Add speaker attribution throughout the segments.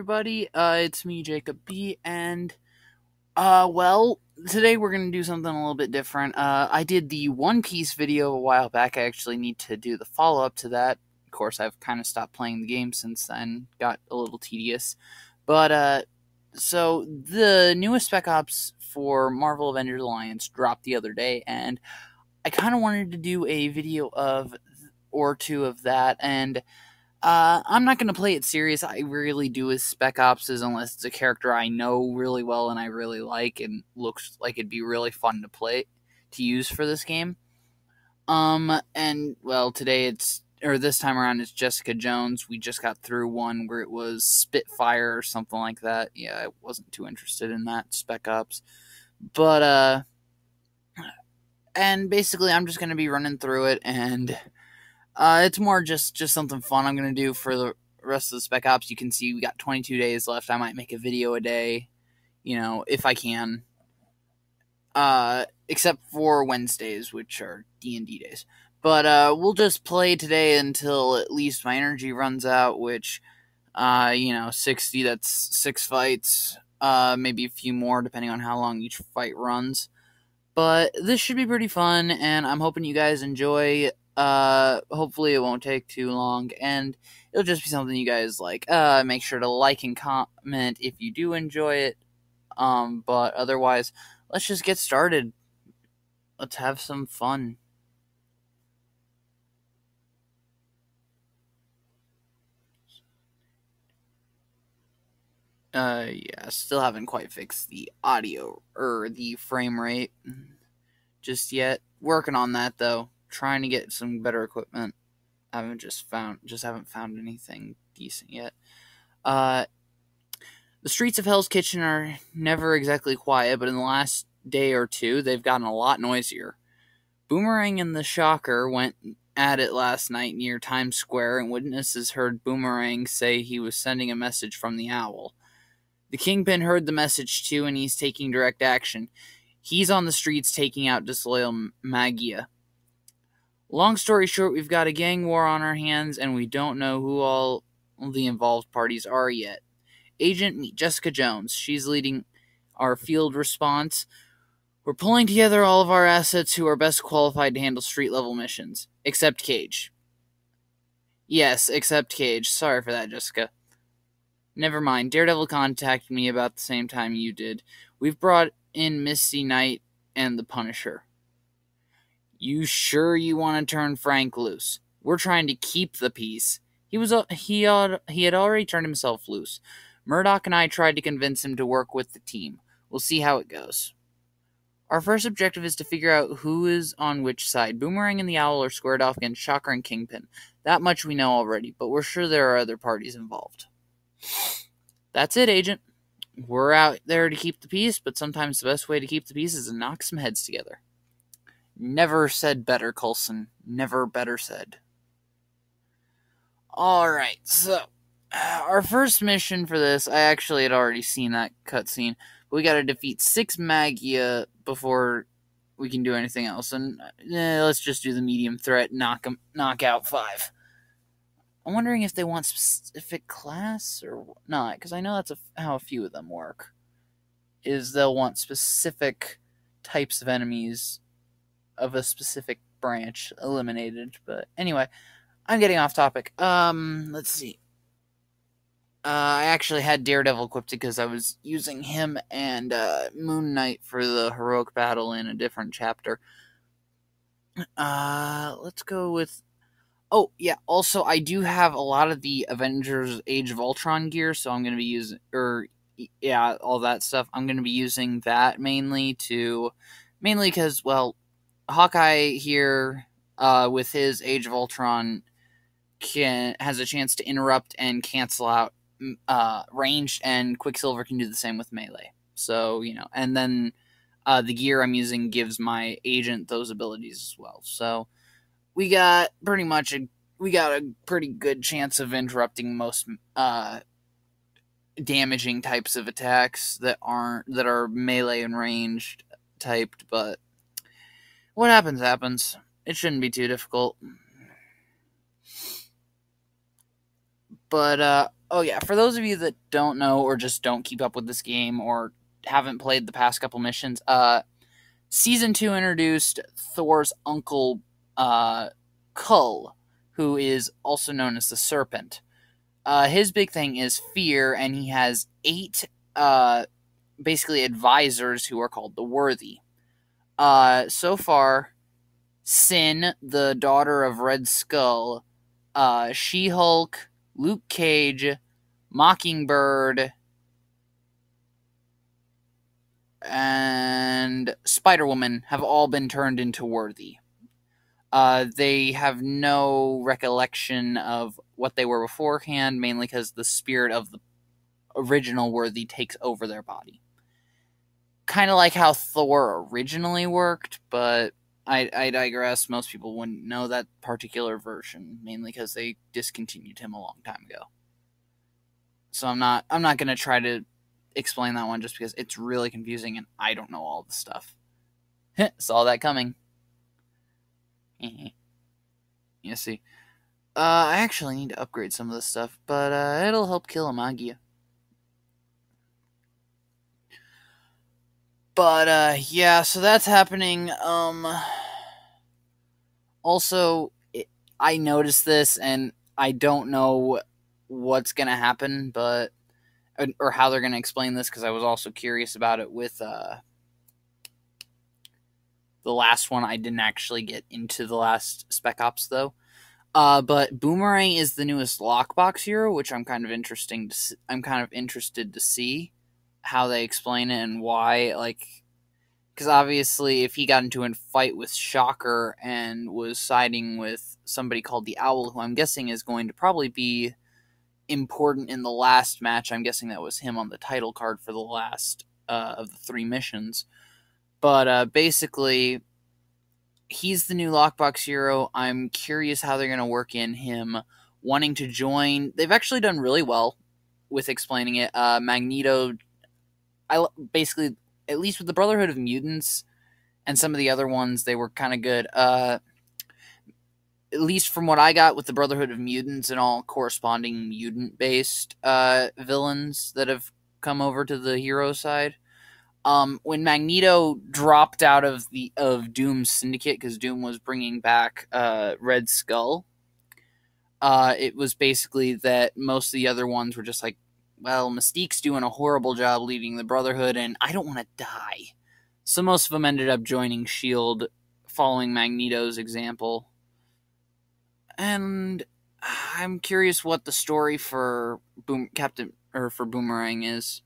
Speaker 1: everybody. It's me, Jacob B, and, today we're gonna do something a little bit different. I did the One Piece video a while back. I actually need to do the follow-up to that. Of course, I've kind of stopped playing the game since then. Got a little tedious. But, so the newest Spec Ops for Marvel Avengers Alliance dropped the other day, and I kind of wanted to do a video or two of that, and I'm not going to play it serious. I rarely do with Spec Ops unless it's a character I know really well and I really like and looks like it'd be really fun to use for this game. Today this time around it's Jessica Jones. We just got through one where it was Spitfire or something like that. Yeah, I wasn't too interested in that Spec Ops. And basically I'm just going to be running through it, and it's more just something fun I'm going to do for the rest of the Spec Ops. You can see we got 22 days left. I might make a video a day, if I can. Except for Wednesdays, which are D&D days. But we'll just play today until at least my energy runs out, which, 60, that's 6 fights. Maybe a few more, depending on how long each fight runs. But this should be pretty fun, and I'm hoping you guys enjoy. Hopefully it won't take too long, and it'll just be something you guys like. Make sure to like and comment if you do enjoy it. But otherwise, let's just get started. Let's have some fun. Yeah, still haven't quite fixed the audio or the frame rate just yet. Working on that though. Trying to get some better equipment. I haven't found anything decent yet. The streets of Hell's Kitchen are never exactly quiet, but in the last day or two, they've gotten a lot noisier. Boomerang and the Shocker went at it last night near Times Square, and witnesses heard Boomerang say he was sending a message from the Owl. The Kingpin heard the message too, and he's taking direct action. He's on the streets taking out disloyal Magia. Long story short, we've got a gang war on our hands, and we don't know who all the involved parties are yet. Agent, meet Jessica Jones. She's leading our field response. We're pulling together all of our assets who are best qualified to handle street-level missions. Except Cage. Yes, except Cage. Sorry for that, Jessica. Never mind. Daredevil contacted me about the same time you did. We've brought in Misty Knight and the Punisher. You sure you want to turn Frank loose? We're trying to keep the peace. He had already turned himself loose. Murdoch and I tried to convince him to work with the team. We'll see how it goes. Our first objective is to figure out who is on which side. Boomerang and the Owl are squared off against Shocker and Kingpin. That much we know already, but we're sure there are other parties involved. That's it, Agent. We're out there to keep the peace, but sometimes the best way to keep the peace is to knock some heads together. Never said better, Coulson. Never better said. Alright, so our first mission for this, I actually had already seen that cutscene. We gotta defeat 6 Magia before we can do anything else. And let's just do the medium threat, knock out 5. I'm wondering if they want specific class or not, because I know that's how a few of them work. Is they'll want specific types of enemies of a specific branch eliminated. But anyway, I'm getting off topic. Let's see. I actually had Daredevil equipped because I was using him and Moon Knight for the heroic battle in a different chapter. Let's go with... Oh, yeah, also, I do have a lot of the Avengers Age of Ultron gear, so I'm going to be using... all that stuff. I'm going to be using that mainly because, well, Hawkeye here, with his Age of Ultron, has a chance to interrupt and cancel out ranged, and Quicksilver can do the same with melee. So, and then the gear I'm using gives my agent those abilities as well. So we got a pretty good chance of interrupting most damaging types of attacks that are melee and ranged typed, but what happens happens. It shouldn't be too difficult. But Oh yeah, for those of you that don't know or just don't keep up with this game or haven't played the past couple missions, Season 2 introduced Thor's uncle, Kull, who is also known as the Serpent. His big thing is fear, and he has 8, basically advisors who are called the Worthy. So far, Sin, the daughter of Red Skull, She-Hulk, Luke Cage, Mockingbird, and Spider-Woman have all been turned into Worthy. They have no recollection of what they were beforehand, mainly because the spirit of the original Worthy takes over their body. Kind of like how Thor originally worked, but I digress. Most people wouldn't know that particular version, mainly because they discontinued him a long time ago. So I'm not going to try to explain that one just because it's really confusing and I don't know all the stuff. Saw that coming. You see. I actually need to upgrade some of this stuff, but it'll help kill a Magia. But yeah, so that's happening. Also, I noticed this, and I don't know what's gonna happen, but or how they're gonna explain this, because I was also curious about it with the last one. I didn't actually get into the last Spec Ops though. But Boomerang is the newest lockbox hero, which I'm kind of interested to see how they explain it and why. Like, because obviously, if he got into a fight with Shocker and was siding with somebody called the Owl, who I'm guessing is going to probably be important in the last match. I'm guessing that was him on the title card for the last of the 3 missions. But basically, he's the new lockbox hero. I'm curious how they're going to work in him wanting to join. They've actually done really well with explaining it. Magneto, basically, at least with the Brotherhood of Mutants and some of the other ones, they were kind of good. At least from what I got with the Brotherhood of Mutants and all corresponding mutant-based villains that have come over to the hero side. When Magneto dropped out of Doom's syndicate because Doom was bringing back Red Skull, it was basically that most of the other ones were just like, well, Mystique's doing a horrible job leading the Brotherhood, and I don't want to die. So most of them ended up joining S.H.I.E.L.D., following Magneto's example. And I'm curious what the story for Boomerang is.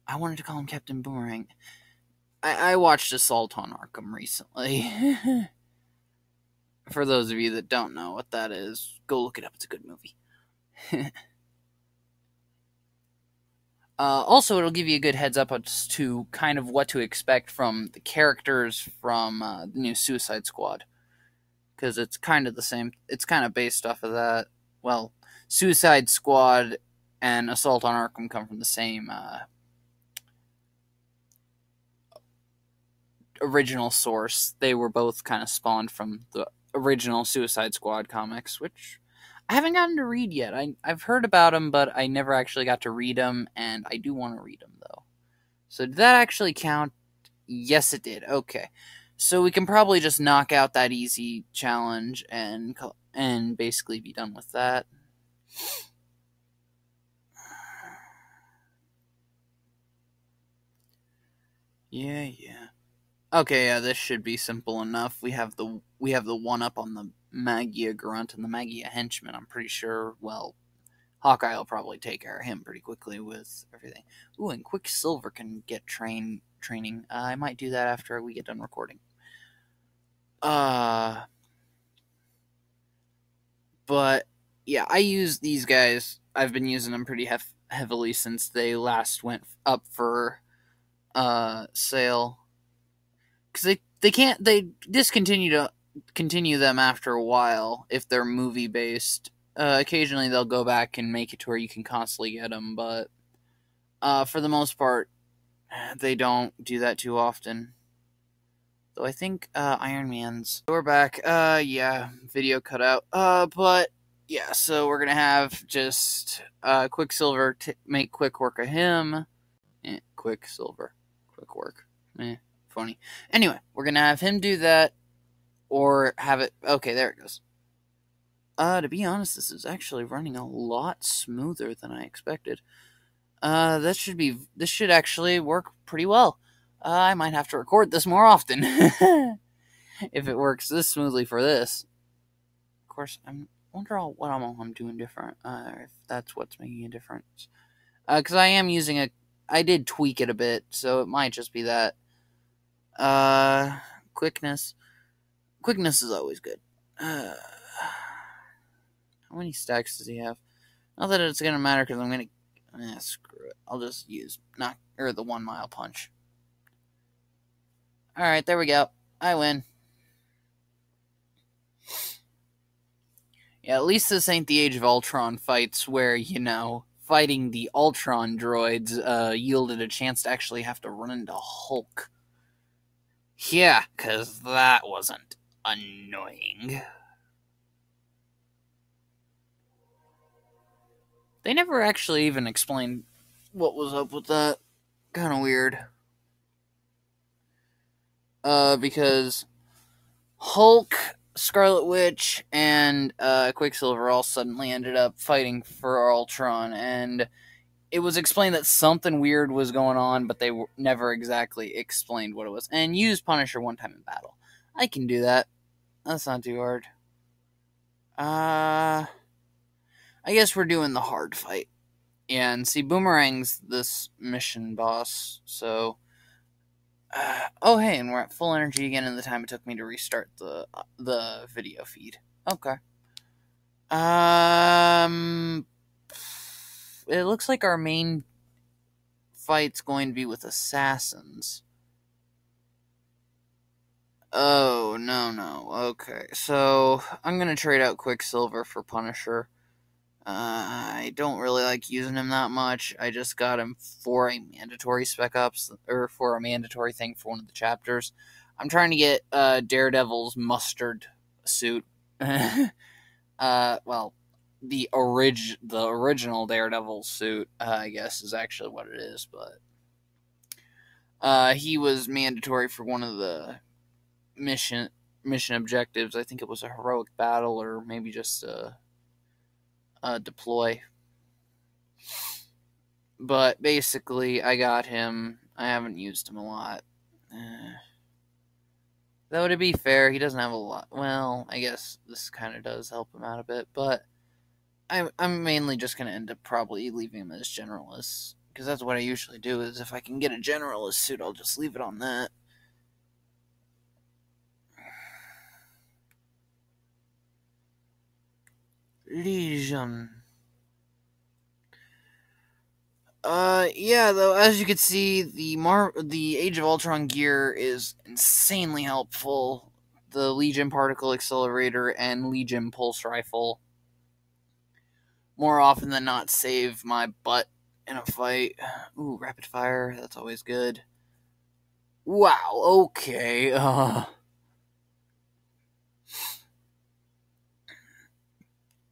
Speaker 1: I wanted to call him Captain Boomerang. I watched Assault on Arkham recently. For those of you that don't know what that is, go look it up. It's a good movie. Also, it'll give you a good heads up as to kind of what to expect from the characters from the new Suicide Squad. Because it's kind of the same. It's kind of based off of that. Well, Suicide Squad and Assault on Arkham come from the same original source. They were both kind of spawned from the original Suicide Squad comics, which I haven't gotten to read yet. I've heard about them, but I never actually got to read them, and I do want to read them, though. So did that actually count? Yes, it did. Okay. So we can probably just knock out that easy challenge and basically be done with that. Yeah. Okay, yeah, this should be simple enough. We have the 1-up on the Magia Grunt and the Magia Henchman. I'm pretty sure, well, Hawkeye will probably take care of him pretty quickly with everything. Ooh, and Quicksilver can get training. I might do that after we get done recording. But yeah, I use these guys. I've been using them pretty heavily since they last went up for sale. Because they discontinue them after a while if they're movie based. Occasionally they'll go back and make it to where you can constantly get them, but for the most part, they don't do that too often. Though I think Iron Man's. We're back. Yeah, video cut out. But yeah, so we're gonna have just Quicksilver make quick work of him. Quicksilver, quick work. Funny. Anyway, we're gonna have him do that, or have it. Okay, there it goes. To be honest, this is actually running a lot smoother than I expected. This should actually work pretty well. I might have to record this more often if it works this smoothly for this. Of course, I wonder what I'm doing different. If that's what's making a difference. Because I am using I did tweak it a bit, so it might just be that. Quickness. Quickness is always good. How many stacks does he have? Not that it's gonna matter, because I'm gonna... screw it. I'll just use the 1 mile punch. Alright, there we go. I win. Yeah, at least this ain't the Age of Ultron fights where, fighting the Ultron droids yielded a chance to actually have to run into Hulk. Yeah, because that wasn't annoying. They never actually even explained what was up with that. Kind of weird. Because Hulk, Scarlet Witch, and Quicksilver all suddenly ended up fighting for Ultron, and it was explained that something weird was going on, but they never exactly explained what it was. And used Punisher one time in battle. I can do that. That's not too hard. I guess we're doing the hard fight. Yeah, and see, Boomerang's this mission boss, so... oh, hey, and we're at full energy again in the time it took me to restart the video feed. Okay. It looks like our main fight's going to be with assassins. Oh, no. Okay, so I'm going to trade out Quicksilver for Punisher. I don't really like using him that much. I just got him for a mandatory Spec Ops, or for a mandatory thing for one of the chapters. I'm trying to get Daredevil's mustard suit. Well, the original Daredevil suit, I guess, is actually what it is, but he was mandatory for one of the mission objectives. I think it was a heroic battle, or maybe just a deploy. But basically, I got him. I haven't used him a lot. Though, to be fair, he doesn't have a lot. Well, I guess this kind of does help him out a bit, but I'm mainly just going to end up probably leaving him as Generalist, because that's what I usually do, is if I can get a Generalist suit, I'll just leave it on that. Legion. Yeah, though, as you can see, the Age of Ultron gear is insanely helpful. The Legion Particle Accelerator and Legion Pulse Rifle more often than not save my butt in a fight. Ooh, Rapid Fire, that's always good. Wow, okay,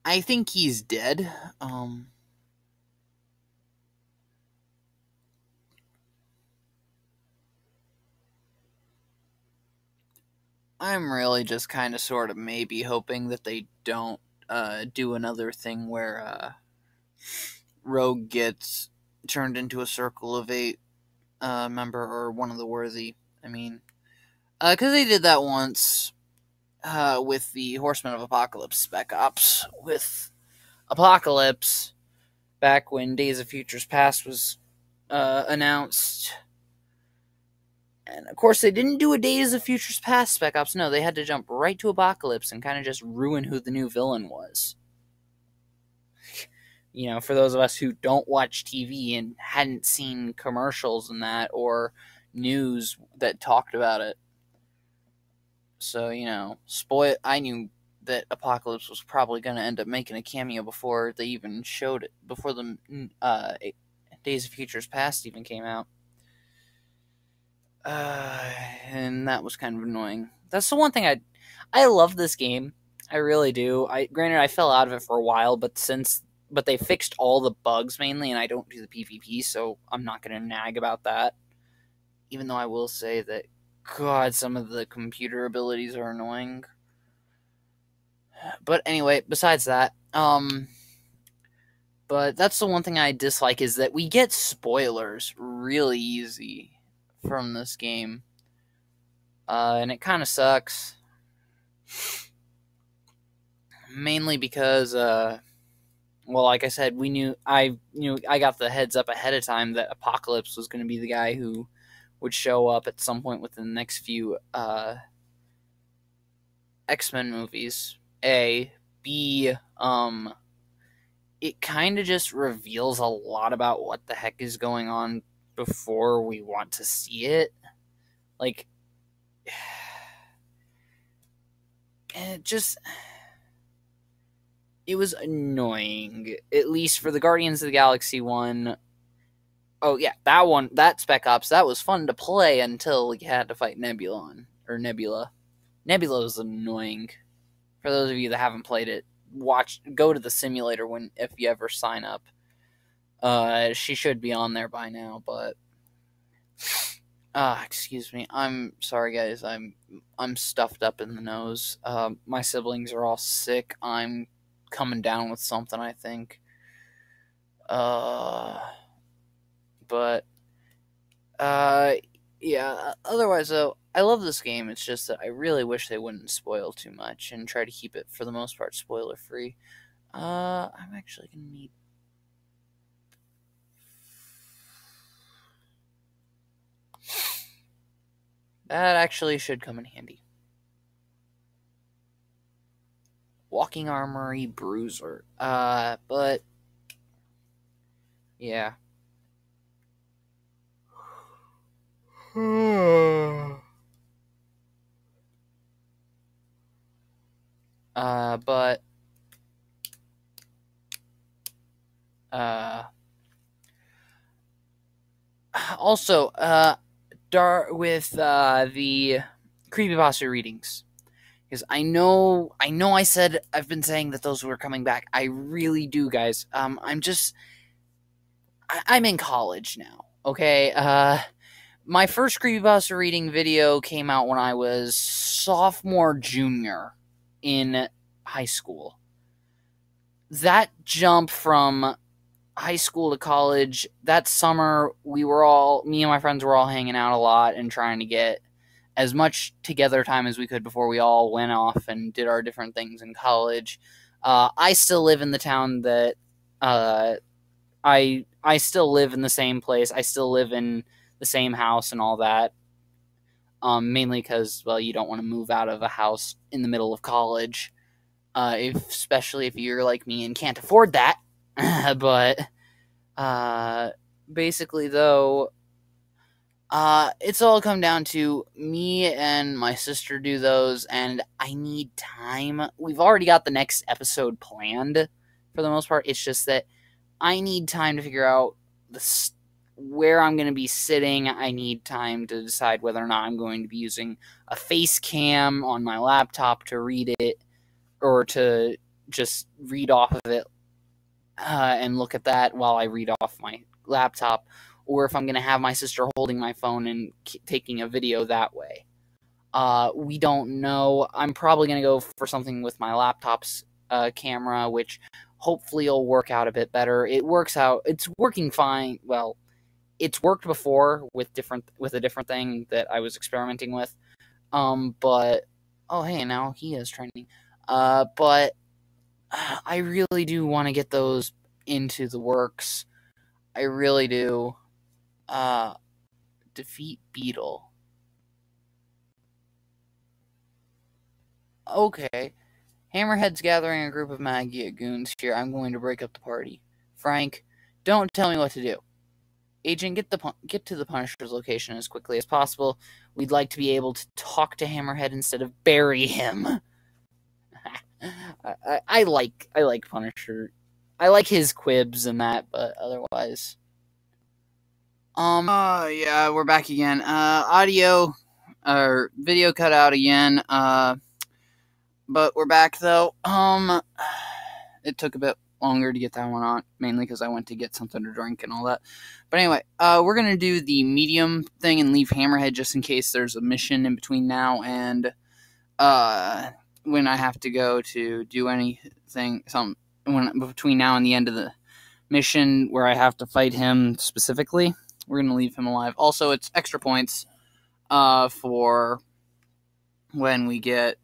Speaker 1: I think he's dead, I'm really just kind of sort of maybe hoping that they don't do another thing where Rogue gets turned into a Circle of 8 member, or one of the worthy. I mean, because they did that once with the Horsemen of Apocalypse Spec Ops with Apocalypse back when Days of Futures Past was announced. And, of course, they didn't do a Days of Futures Past Spec Ops. No, they had to jump right to Apocalypse and kind of just ruin who the new villain was. For those of us who don't watch TV and hadn't seen commercials and that, or news that talked about it. So, I knew that Apocalypse was probably going to end up making a cameo before they even showed it, before the Days of Futures Past even came out. And that was kind of annoying. That's the one thing I love this game. I really do. Granted, I fell out of it for a while, but they fixed all the bugs mainly, and I don't do the PvP, so I'm not going to nag about that. Even though I will say that, God, some of the computer abilities are annoying. But anyway, besides that, but that's the one thing I dislike, is that we get spoilers really easy from this game. And it kind of sucks. Mainly because, well, like I said, I got the heads up ahead of time that Apocalypse was going to be the guy who would show up at some point within the next few X-Men movies. A. B. It kind of just reveals a lot about what the heck is going on before we want to see it. Like, it was annoying. At least for the Guardians of the Galaxy one. Oh yeah, that Spec Ops, that was fun to play until you had to fight Nebula. Nebula was annoying. For those of you that haven't played it, go to the simulator if you ever sign up. She should be on there by now, but excuse me. I'm sorry, guys. I'm stuffed up in the nose. My siblings are all sick. I'm coming down with something, I think. But yeah. Otherwise, though, I love this game. It's just that I really wish they wouldn't spoil too much and try to keep it, for the most part, spoiler free. I'm actually gonna need. That actually should come in handy. Walking Armory Bruiser. But yeah. But also, with the creepypasta readings, because I know I said I've been saying that those were coming back. I really do, guys. I'm in college now. Okay. My first creepypasta reading video came out when I was sophomore, junior in high school. That jump from high school to college, that summer, me and my friends were all hanging out a lot and trying to get as much together time as we could before we all went off and did our different things in college. I still live in the town that, I still live in the same place. I still live in the same house and all that. Mainly because, well, you don't want to move out of a house in the middle of college. Especially if you're like me and can't afford that. But basically, though, it's all come down to me and my sister do those, and I need time. We've already got the next episode planned for the most part. It's just that I need time to figure out where I'm going to be sitting. I need time to decide whether or not I'm going to be using a face cam on my laptop to read it, or to just read off of it and look at that while I read off my laptop, or if I'm going to have my sister holding my phone and taking a video that way. We don't know. I'm probably going to go for something with my laptop's camera, which hopefully will work out a bit better. It works out. It's working fine. Well, it's worked before with a different thing that I was experimenting with. But oh hey, now he is training. But I really do want to get those into the works. I really do. Defeat Beetle. Okay. Hammerhead's gathering a group of Magia goons here. I'm going to break up the party. Frank, don't tell me what to do. Agent, get to the Punisher's location as quickly as possible. We'd like to be able to talk to Hammerhead instead of bury him. I like Punisher. I like his quibs and that, but otherwise. Yeah, we're back again. Audio or video cut out again. But we're back though. It took a bit longer to get that one on, mainly because I went to get something to drink and all that. But anyway, we're gonna do the medium thing and leave Hammerhead just in case there's a mission in between now and when I have to go to do anything, between now and the end of the mission where I have to fight him specifically. We're gonna leave him alive. Also, it's extra points for when we get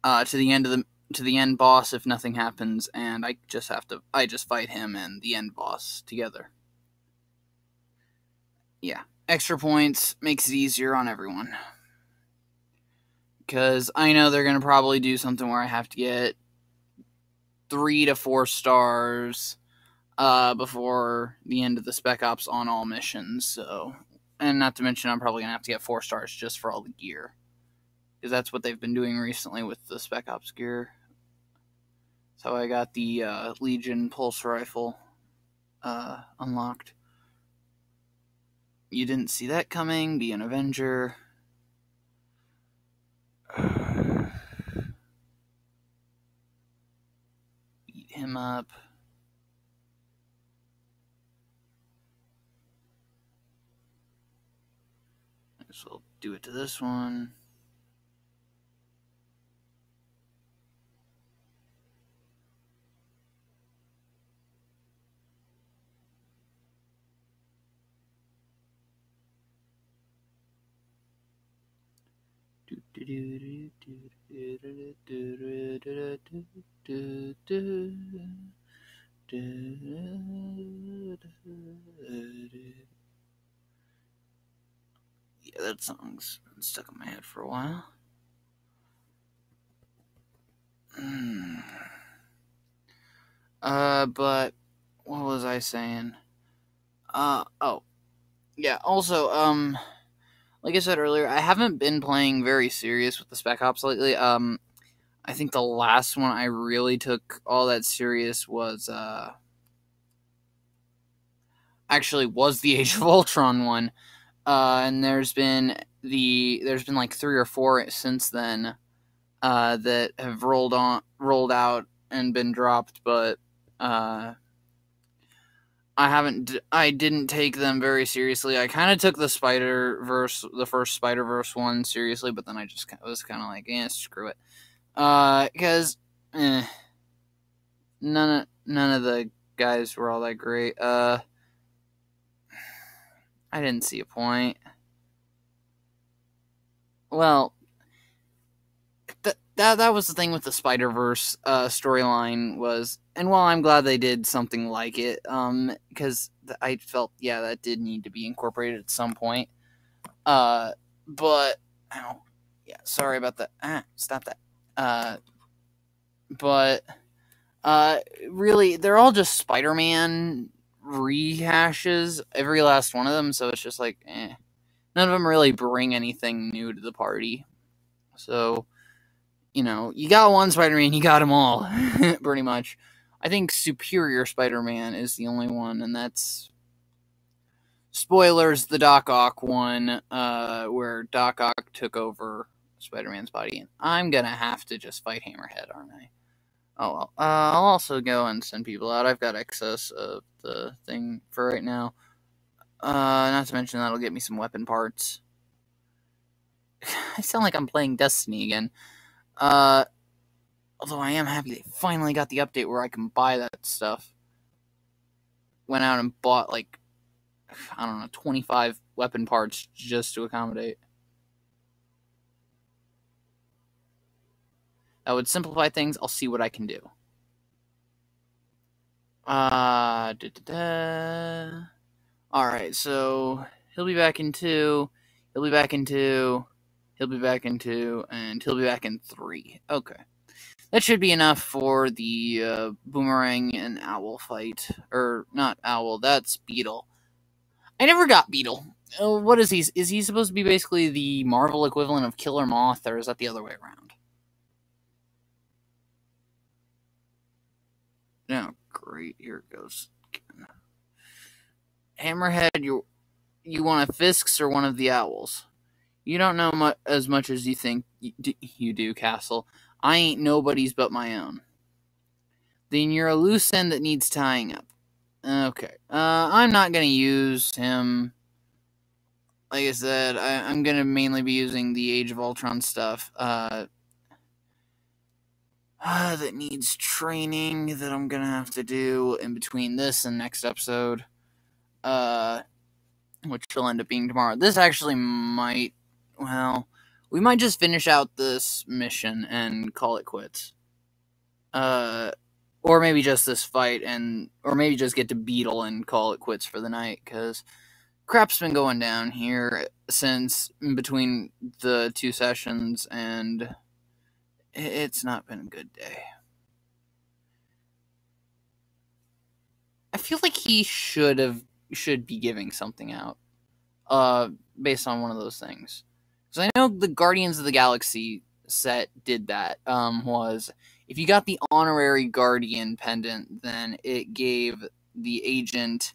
Speaker 1: to the end boss if nothing happens, and I just fight him and the end boss together. Yeah, extra points makes it easier on everyone. Because I know they're going to probably do something where I have to get 3 to 4 stars before the end of the Spec Ops on all missions. So, and not to mention I'm probably going to have to get 4 stars just for all the gear. Because that's what they've been doing recently with the Spec Ops gear. So I got the Legion Pulse Rifle unlocked. You didn't see that coming, be an Avenger. Beat him up. So I'll do it to this one. Yeah, that song's been stuck in my head for a while. But what was I saying? Oh, yeah. Also, like I said earlier, I haven't been playing very serious with the Spec Ops lately. I think the last one I really took all that serious was was the Age of Ultron one. And there's been like 3 or 4 since then that have rolled out and been dropped, but I didn't take them very seriously. I kind of took the first Spider-Verse one seriously, but then I just was kind of like, screw it. Because none of the guys were all that great. I didn't see a point. Well, that was the thing with the Spider-Verse storyline was, and while I'm glad they did something like it, because I felt, that did need to be incorporated at some point. But, sorry about that. Stop that. But, really, they're all just Spider-Man rehashes, every last one of them, so it's just like, None of them really bring anything new to the party. So, you got one Spider-Man, you got them all, pretty much. I think Superior Spider-Man is the only one, and that's, spoilers, the Doc Ock one, where Doc Ock took over Spider-Man's body, and I'm gonna have to just fight Hammerhead, aren't I? Oh well. I'll also go and send people out. I've got excess of the thing for right now. Not to mention that'll get me some weapon parts. I sound like I'm playing Destiny again. Although I am happy they finally got the update where I can buy that stuff. Went out and bought, 25 weapon parts just to accommodate. That would simplify things. I'll see what I can do. Alright, so he'll be back in 2. He'll be back in 2. He'll be back in 2. And he'll be back in 3. Okay. That should be enough for the Boomerang and Owl fight. Or, not Owl, that's Beetle. I never got Beetle. What is he? Is he supposed to be basically the Marvel equivalent of Killer Moth, or is that the other way around? No, great. Here it goes. Hammerhead, you want a Fisks or one of the Owls? You don't know as much as you think you do, Castle. I ain't nobody's but my own. Then you're a loose end that needs tying up. Okay. I'm not going to use him. Like I said, I'm going to mainly be using the Age of Ultron stuff. That needs training that I'm going to have to do in between this and next episode. Which will end up being tomorrow. This actually might... Well, we might just finish out this mission and call it quits. Or maybe just this fight, or maybe just get to Beetle and call it quits for the night, because crap's been going down here since in between the 2 sessions, and it's not been a good day. I feel like he should be giving something out, based on one of those things. Because I know the Guardians of the Galaxy set did that, was if you got the honorary Guardian pendant, then it gave the agent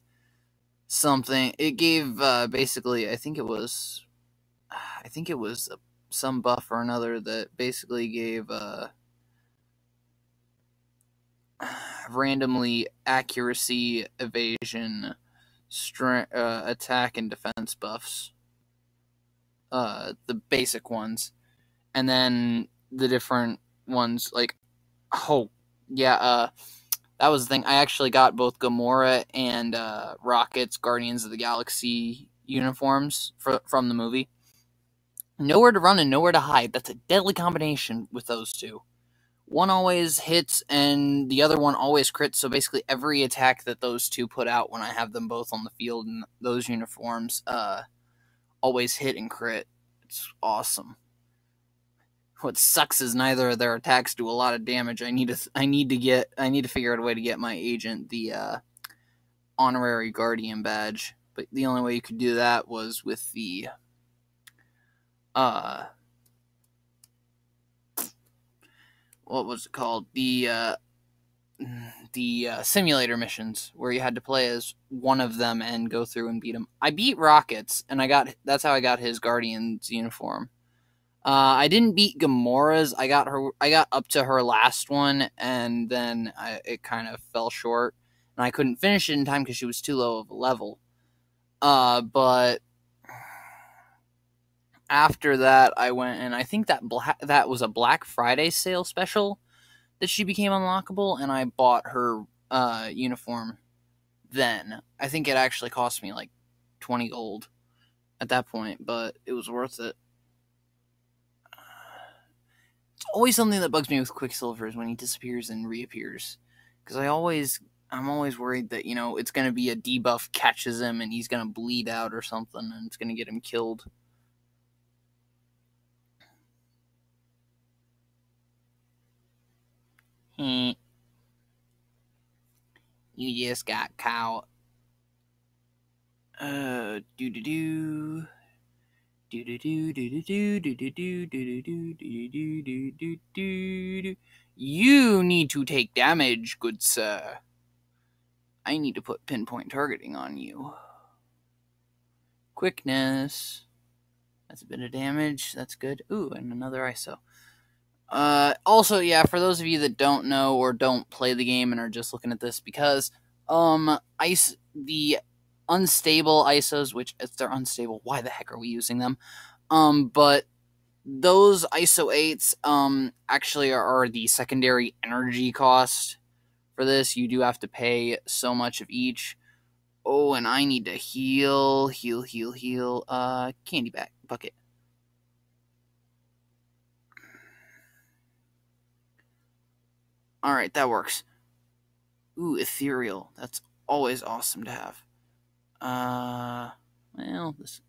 Speaker 1: something. It gave, basically, I think it was some buff or another that basically gave, randomly accuracy, evasion, attack, and defense buffs. The basic ones. And then the different ones, like, oh, yeah, that was the thing. I actually got both Gamora and Rocket's Guardians of the Galaxy uniforms from the movie. Nowhere to run and nowhere to hide. That's a deadly combination with those two. One always hits and the other one always crits, so basically every attack that those two put out when I have them both on the field in those uniforms always hit and crit. It's awesome. What sucks is neither of their attacks do a lot of damage. I need to figure out a way to get my agent the honorary Guardian badge. But the only way you could do that was with the what was it called? The simulator missions where you had to play as one of them and go through and beat them. I beat Rockets, and that's how I got his Guardian's uniform. I didn't beat Gamora's. I got up to her last one, and then it kind of fell short, and I couldn't finish it in time because she was too low of a level. But after that, I went, and I think that was a Black Friday sale special that she became unlockable, and I bought her uniform then. I think it actually cost me like 20 gold at that point, but it was worth it. It's always something that bugs me with Quicksilver is when he disappears and reappears. Because I'm always worried that, it's going to be a debuff catches him and he's going to bleed out or something and it's going to get him killed. You just got caught. Do-do-do. You need to take damage, good sir. I need to put pinpoint targeting on you. Quickness. That's a bit of damage. That's good. Ooh, and another ISO. Also, yeah, for those of you that don't know or don't play the game and are just looking at this, because the unstable ISOs, which if they're unstable, why the heck are we using them? But those ISO 8s actually are the secondary energy cost for this. You do have to pay so much of each. Oh, and I need to heal. Candy bucket. Alright, that works. Ooh, ethereal. That's always awesome to have. Well,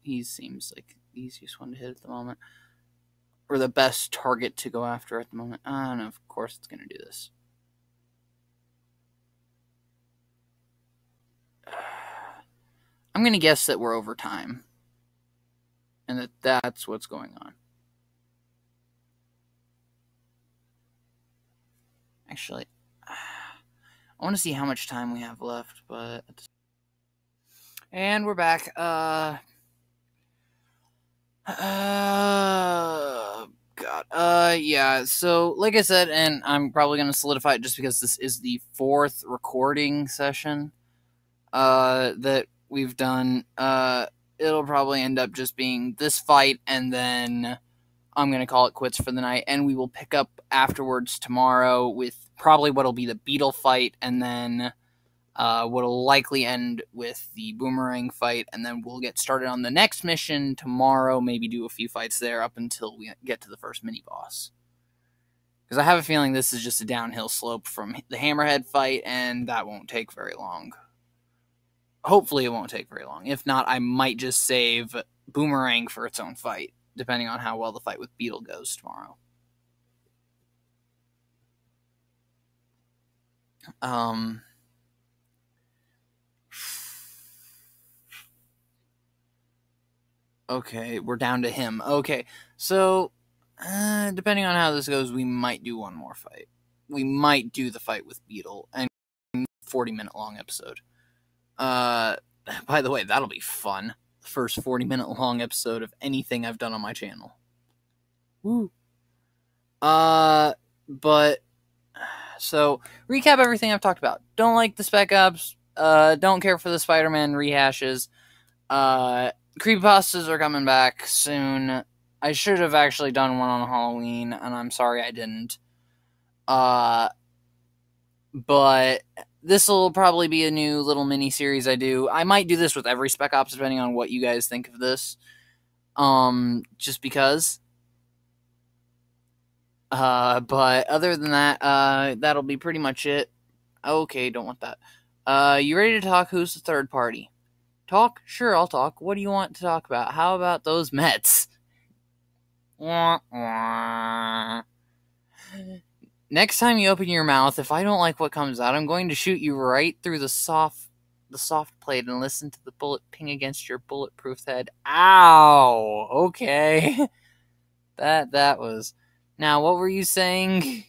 Speaker 1: he seems like the easiest one to hit at the moment. Or the best target to go after at the moment. I don't know, of course it's going to do this. I'm going to guess that we're over time. And that's what's going on. Actually, I want to see how much time we have left, but... And we're back. God, God. Yeah, so, like I said, and I'm probably gonna solidify it just because this is the 4th recording session, that we've done. It'll probably end up just being this fight, and then I'm gonna call it quits for the night, and we will pick up afterwards tomorrow with probably what'll be the beetle fight, and then what'll likely end with the boomerang fight, and then we'll get started on the next mission tomorrow, maybe do a few fights there up until we get to the first mini-boss. Because I have a feeling this is just a downhill slope from the Hammerhead fight, and that won't take very long. Hopefully it won't take very long. If not, I might just save Boomerang for its own fight, depending on how well the fight with Beetle goes tomorrow. Okay, we're down to him. Okay, so, depending on how this goes, we might do one more fight. We might do the fight with Beetle, and 40-minute long episode. By the way, that'll be fun. The first 40-minute long episode of anything I've done on my channel. Woo. But, so, recap everything I've talked about. Don't like the Spec Ops, don't care for the Spider-Man rehashes, creepypastas are coming back soon. I should have actually done one on Halloween, and I'm sorry I didn't. But this will probably be a new little mini-series I do. I might do this with every Spec Ops, depending on what you guys think of this. Just because. But other than that, that'll be pretty much it. Okay, don't want that. You ready to talk? Who's the third party? Talk? Sure, I'll talk. What do you want to talk about? How about those Mets? Wah, wah. Next time you open your mouth, if I don't like what comes out, I'm going to shoot you right through the soft plate and listen to the bullet ping against your bulletproof head. Ow! Okay. That was... Now, what were you saying?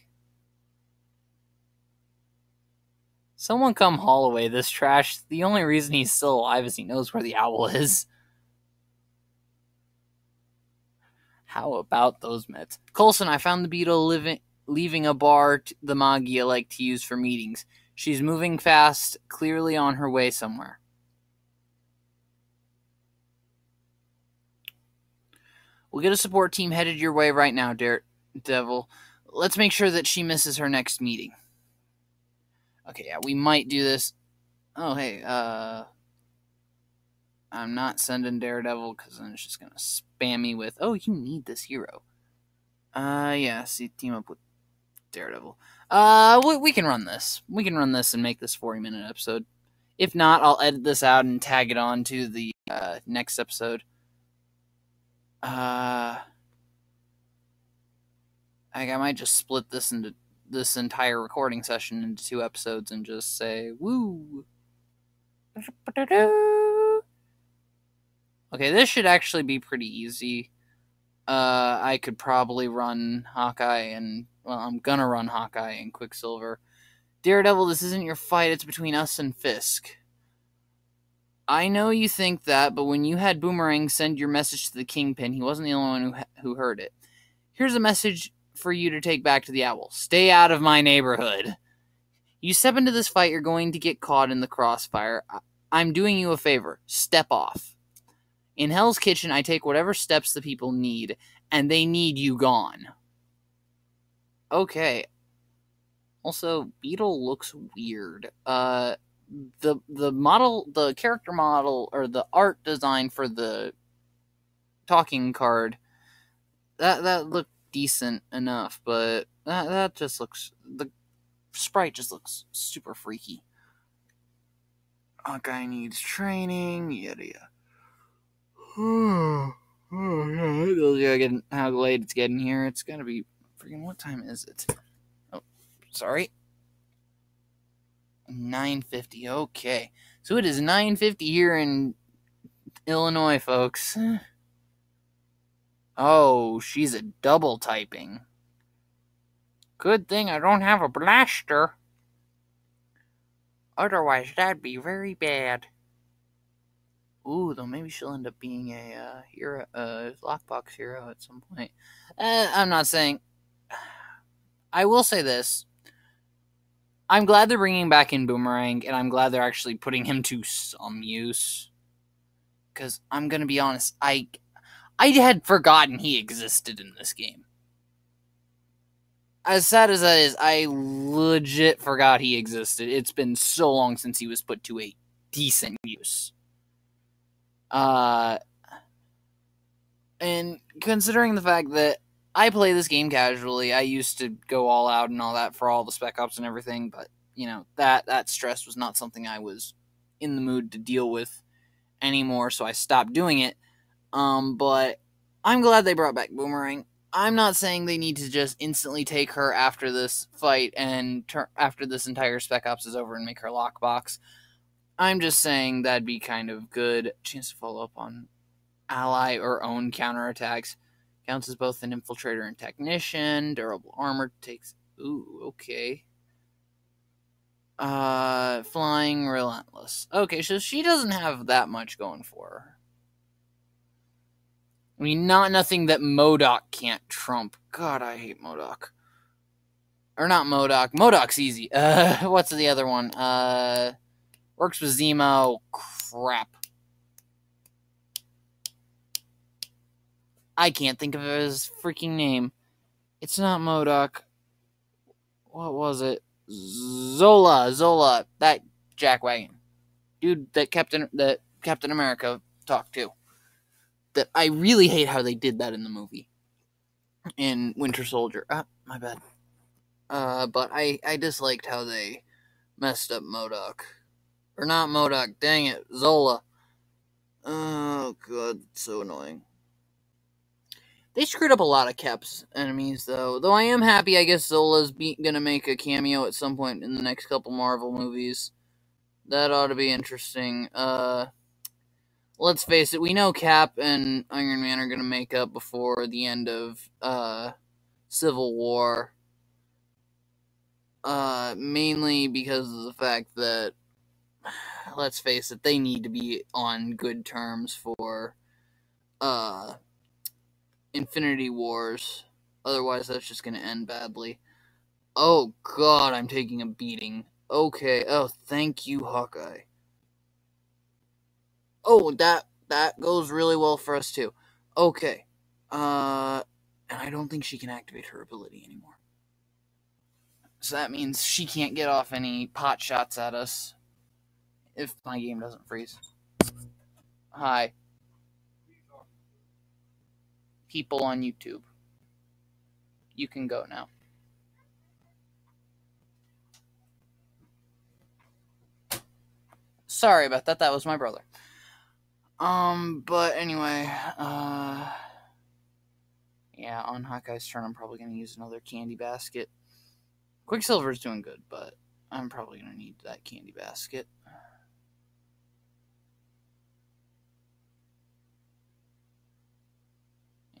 Speaker 1: Someone come haul away this trash. The only reason he's still alive is he knows where the owl is. How about those Mets? Coulson, I found the Beetle leaving a bar the Magia like to use for meetings. She's moving fast, clearly on her way somewhere. We'll get a support team headed your way right now, Daredevil. Let's make sure that she misses her next meeting. Okay, yeah, we might do this. Oh, hey, I'm not sending Daredevil because then it's just gonna spam me with, oh, you need this hero. Yeah, see, team up with Daredevil. We can run this. We can run this and make this 40-minute episode. If not, I'll edit this out and tag it on to the, next episode. I might just split this into this entire recording session into 2 episodes and just say, woo! Okay, this should actually be pretty easy. I could probably run Hawkeye and... Well, I'm gonna run Hawkeye and Quicksilver. Daredevil, this isn't your fight, it's between us and Fisk. I know you think that, but when you had Boomerang send your message to the Kingpin, he wasn't the only one who heard it. Here's a message for you to take back to the Owl. Stay out of my neighborhood. You step into this fight, you're going to get caught in the crossfire. I'm doing you a favor. Step off. In Hell's Kitchen, I take whatever steps the people need, and they need you gone. Okay. Also, Beetle looks weird. The character model, or the art design for the talking card, that looked decent enough, but that just looks... The sprite just looks super freaky. Hawkeye needs training, yada yada. How late it's getting here. It's gotta be freaking... What time is it? Oh, sorry. 9:50. Okay, so it is 9:50 here in Illinois, folks. Oh, she's a double typing. Good thing I don't have a blaster. Otherwise, that'd be very bad. Ooh, though maybe she'll end up being a hero, lockbox hero at some point. I'm not saying. I will say this. I'm glad they're bringing back in Boomerang, and I'm glad they're actually putting him to some use. Because I'm gonna be honest, I had forgotten he existed in this game. As sad as that is, I legit forgot he existed. It's been so long since he was put to a decent use. And considering the fact that I play this game casually, I used to go all out and all that for all the Spec Ops and everything, but, you know, that stress was not something I was in the mood to deal with anymore, so I stopped doing it. But I'm glad they brought back Boomerang. I'm not saying they need to just instantly take her after this fight and after this entire Spec Ops is over and make her lockbox. I'm just saying that'd be kind of good. Chance to follow up on ally or own counterattacks. Counts as both an infiltrator and technician. Durable armor takes... Ooh, okay. Flying relentless. Okay, so she doesn't have that much going for her. I mean, nothing that MODOK can't trump. God, I hate MODOK. Or not MODOK. MODOK's easy. What's the other one? Works with Zemo. Crap. I can't think of his freaking name. It's not MODOK. What was it? Zola. That jackwagon. Dude that Captain America talked to. That I really hate how they did that in the movie. In Winter Soldier. My bad. But I disliked how they messed up MODOK. Or not MODOK, dang it, Zola. Oh, God, so annoying. They screwed up a lot of Cap's enemies, though. Though I am happy, I guess Zola's gonna make a cameo at some point in the next couple Marvel movies. That ought to be interesting. Let's face it, we know Cap and Iron Man are gonna make up before the end of, Civil War. Mainly because of the fact that, let's face it, they need to be on good terms for, Infinity Wars. Otherwise, that's just gonna end badly. Oh, God, I'm taking a beating. Okay, oh, thank you, Hawkeye. Oh, that goes really well for us, too. Okay. And I don't think she can activate her ability anymore. So that means she can't get off any pot shots at us. If my game doesn't freeze. Hi. People on YouTube. You can go now. Sorry about that. That was my brother. But anyway, yeah, on Hawkeye's turn, I'm probably going to use another candy basket. Quicksilver's doing good, but I'm probably going to need that candy basket.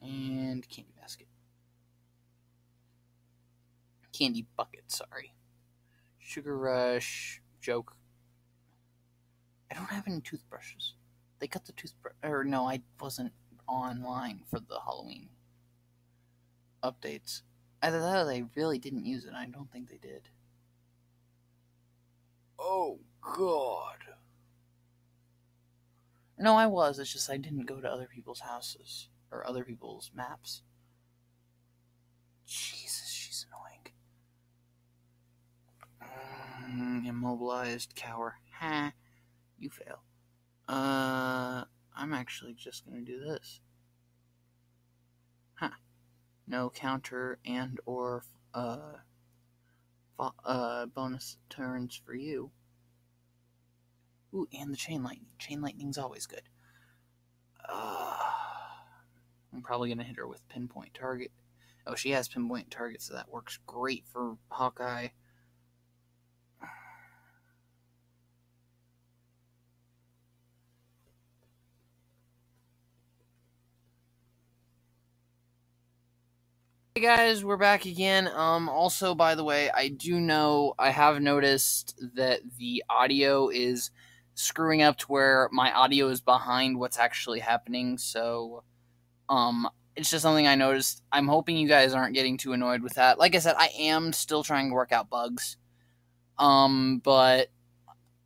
Speaker 1: And candy basket. Candy bucket, sorry. Sugar Rush, joke. I don't have any toothbrushes. They cut the toothbrush, or no, I wasn't online for the Halloween updates. Either that or they really didn't use it. I don't think they did. Oh, God. No, I was. It's just I didn't go to other people's houses. Or other people's maps. Jesus, she's annoying. Immobilized, cower. Ha. You fail. I'm actually just gonna do this. Huh. No counter and or, bonus turns for you. Ooh, and the chain lightning. Chain lightning's always good. I'm probably gonna hit her with pinpoint target. Oh, she has pinpoint target, so that works great for Hawkeye. Hey guys, we're back again. Also, by the way, I have noticed that the audio is screwing up to where my audio is behind what's actually happening. So, it's just something I noticed. I'm hoping you guys aren't getting too annoyed with that. Like I said, I am still trying to work out bugs. But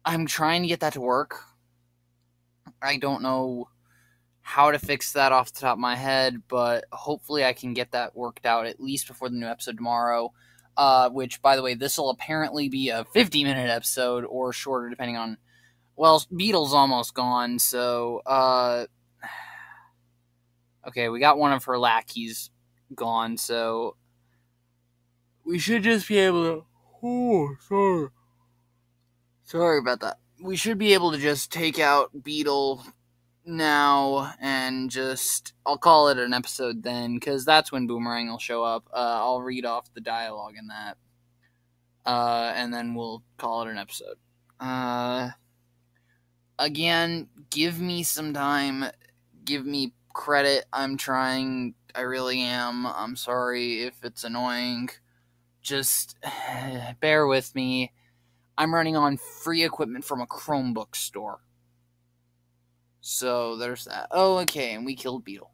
Speaker 1: I'm trying to get that to work. I don't know how to fix that off the top of my head, but hopefully I can get that worked out at least before the new episode tomorrow. Which, by the way, this will apparently be a 50-minute episode or shorter, depending on. Well, Beetle's almost gone, so okay, we got one of her lackeys gone, so we should just be able to. Oh, sorry about that. We should be able to just take out Beetle now and just. I'll call it an episode then, because that's when Boomerang will show up. I'll read off the dialogue in that. And then we'll call it an episode. Again, give me some time. Give me credit. I'm trying. I really am. I'm sorry if it's annoying. Just bear with me. I'm running on free equipment from a Chromebook store. So there's that. Oh, okay, and we killed Beetle.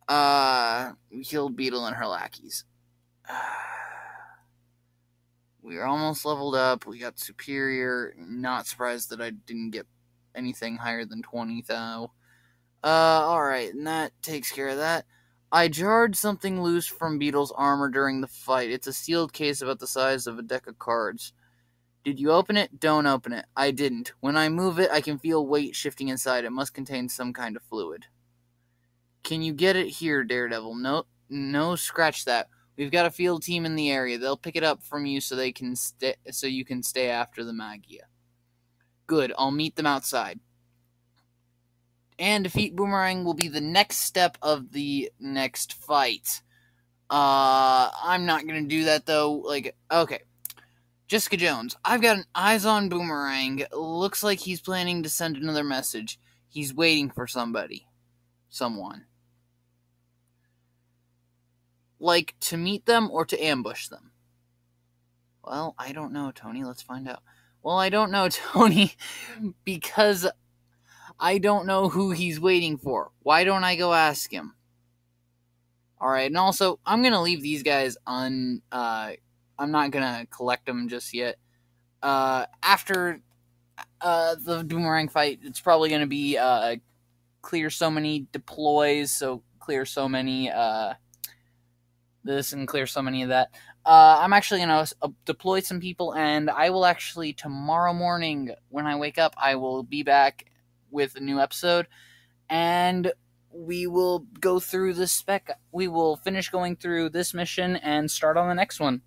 Speaker 1: We killed Beetle and her lackeys. We are almost leveled up. We got superior. Not surprised that I didn't get anything higher than 20, though. Alright, and that takes care of that. I jarred something loose from Beetle's armor during the fight. It's a sealed case about the size of a deck of cards. Did you open it? Don't open it. I didn't. When I move it, I can feel weight shifting inside. It must contain some kind of fluid. Can you get it here, Daredevil? No, scratch that. We've got a field team in the area. They'll pick it up from you so you can stay after the Magia. Good, I'll meet them outside. And defeat Boomerang will be the next step of the next fight. I'm not gonna do that though. Okay. Jessica Jones, I've got an eyes on Boomerang. Looks like he's planning to send another message. He's waiting for somebody. Someone. Like, to meet them or to ambush them? Well, I don't know, Tony. Let's find out. Well, I don't know, Tony, because I don't know who he's waiting for. Why don't I go ask him? Alright, and also, I'm gonna leave these guys I'm not gonna collect them just yet. After the Boomerang fight, it's probably gonna be clear so many deploys, so clear so many this and clear so many of that. I'm actually gonna deploy some people, and I will actually tomorrow morning when I wake up, I will be back with a new episode, and we will go through the spec. We will finish going through this mission and start on the next one.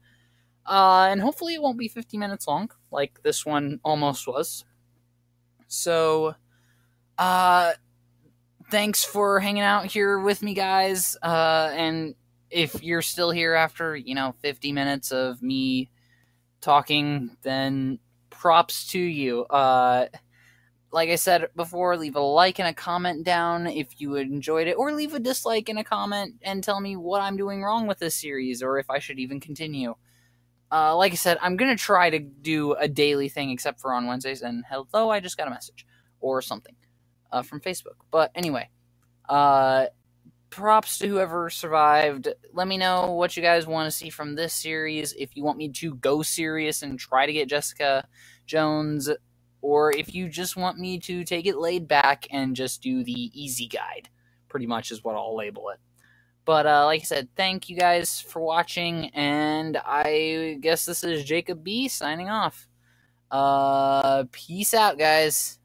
Speaker 1: And hopefully it won't be 50 minutes long, like this one almost was. So, thanks for hanging out here with me, guys. And if you're still here after, 50 minutes of me talking, then props to you. Like I said before, leave a like and a comment down if you enjoyed it, or leave a dislike and a comment and tell me what I'm doing wrong with this series, or if I should even continue. Like I said, I'm going to try to do a daily thing, except for on Wednesdays, and hello, I just got a message, or something, from Facebook. But anyway, props to whoever survived. Let me know what you guys want to see from this series, if you want me to go serious and try to get Jessica Jones, or if you just want me to take it laid back and just do the easy guide, pretty much is what I'll label it. But like I said, thank you guys for watching, and I guess this is Jacob B signing off. Peace out, guys.